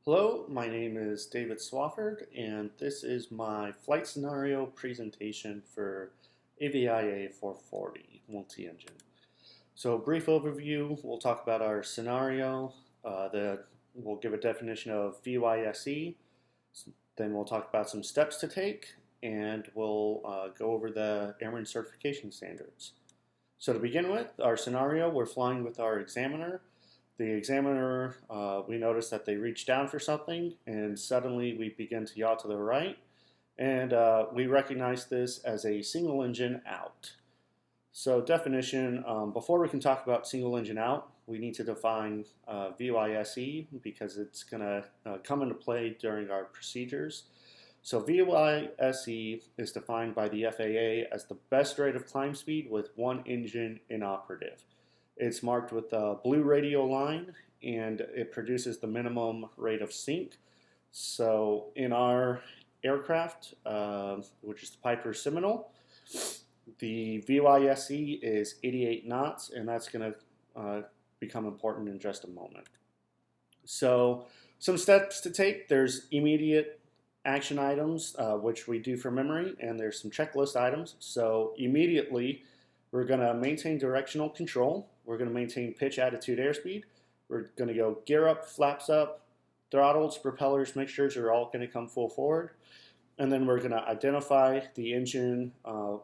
Hello, my name is David Swafford, and this is my flight scenario presentation for AVIA 440 multi-engine. So, brief overview, we'll talk about our scenario, we'll give a definition of VYSE, then we'll talk about some steps to take, and we'll go over the airman certification standards. So to begin with, our scenario, we're flying with our examiner. The examiner, we notice that they reach down for something, and suddenly we begin to yaw to the right, and we recognize this as a single engine out. So definition, before we can talk about single engine out, we need to define VYSE because it's going to come into play during our procedures. So VYSE is defined by the FAA as the best rate of climb speed with one engine inoperative. It's marked with a blue radial line, and it produces the minimum rate of sink. So in our aircraft, which is the Piper Seminole, the VYSE is 88 knots, and that's going to become important in just a moment. So some steps to take. There's immediate action items, which we do from memory, and there's some checklist items. So immediately, we're going to maintain directional control. We're going to maintain pitch, attitude, airspeed. We're going to go gear up, flaps up, throttles, propellers, mixtures are all going to come full forward. And then we're going to identify the engine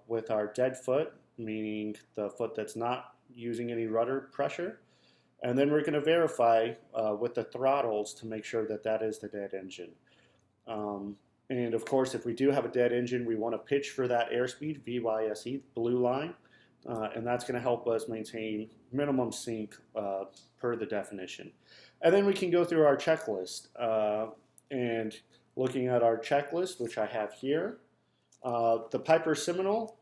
with our dead foot, meaning the foot that's not using any rudder pressure. And then we're going to verify with the throttles to make sure that that is the dead engine. And of course, if we do have a dead engine, we want to pitch for that airspeed, VYSE, blue line. And that's going to help us maintain minimum sink per the definition. And then we can go through our checklist. And looking at our checklist, which I have here, the Piper Seminole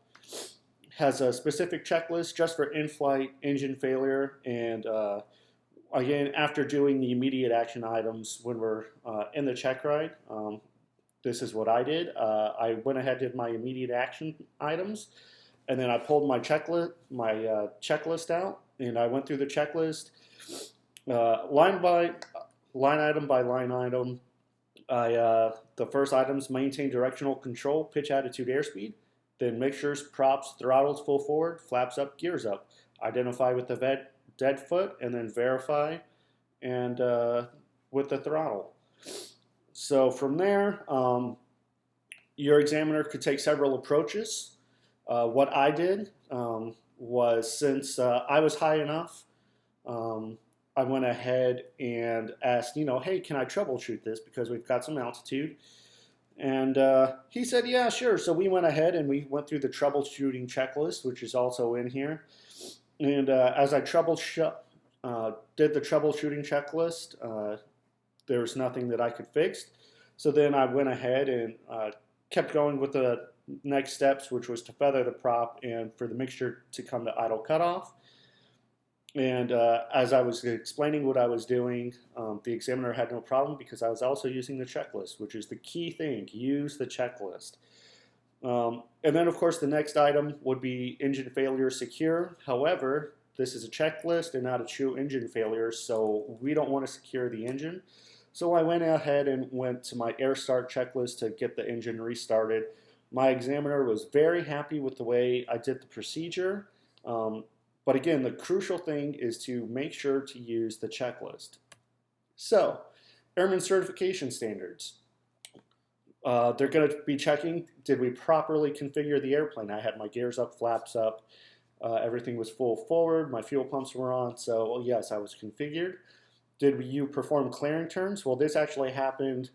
has a specific checklist just for in-flight engine failure. And again, after doing the immediate action items when we're in the check ride, this is what I did. I went ahead and did my immediate action items. And then I pulled my checklist out, and I went through the checklist line item by line item. The first items: maintain directional control, pitch, attitude, airspeed. Then mixtures, props, throttles full forward, flaps up, gears up. Identify with the dead foot, and then verify, and with the throttle. So from there, your examiner could take several approaches. What I did was, since I was high enough, I went ahead and asked, hey, can I troubleshoot this because we've got some altitude? And he said, yeah, sure. So we went ahead and we went through the troubleshooting checklist, which is also in here. And as I did the troubleshooting checklist, there was nothing that I could fix. So then I went ahead and kept going with the next steps, which was to feather the prop and for the mixture to come to idle cutoff. And as I was explaining what I was doing, the examiner had no problem because I was also using the checklist, which is the key thing. Use the checklist. And then, of course, the next item would be engine failure secure. However, this is a checklist and not a true engine failure, so we don't want to secure the engine. So I went ahead and went to my air start checklist to get the engine restarted. My examiner was very happy with the way I did the procedure. But again, the crucial thing is to make sure to use the checklist. So, airman certification standards. They're going to be checking, did we properly configure the airplane? I had my gears up, flaps up, everything was full forward, my fuel pumps were on, so yes, I was configured. Did you perform clearing turns? Well, this actually happened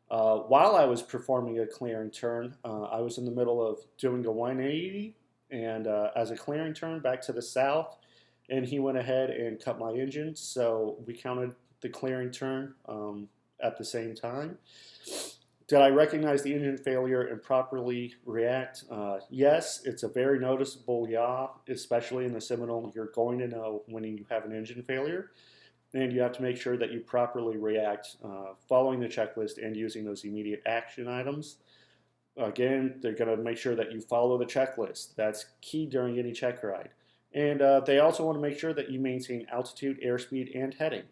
while I was performing a clearing turn. I was in the middle of doing a 180 and as a clearing turn back to the south, and he went ahead and cut my engine, so we counted the clearing turn at the same time. Did I recognize the engine failure and properly react? Yes, it's a very noticeable yaw, especially in the Seminole. You're going to know when you have an engine failure. And you have to make sure that you properly react following the checklist and using those immediate action items. Again, they're going to make sure that you follow the checklist. That's key during any check ride. And they also want to make sure that you maintain altitude, airspeed, and heading.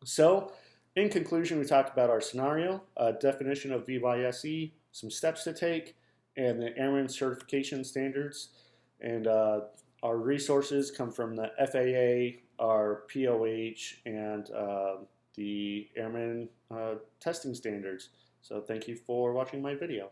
So In conclusion, we talked about our scenario, a definition of VYSE, some steps to take, and the airman certification standards. And our resources come from the FAA, our POH, and the airman testing standards. So thank you for watching my video.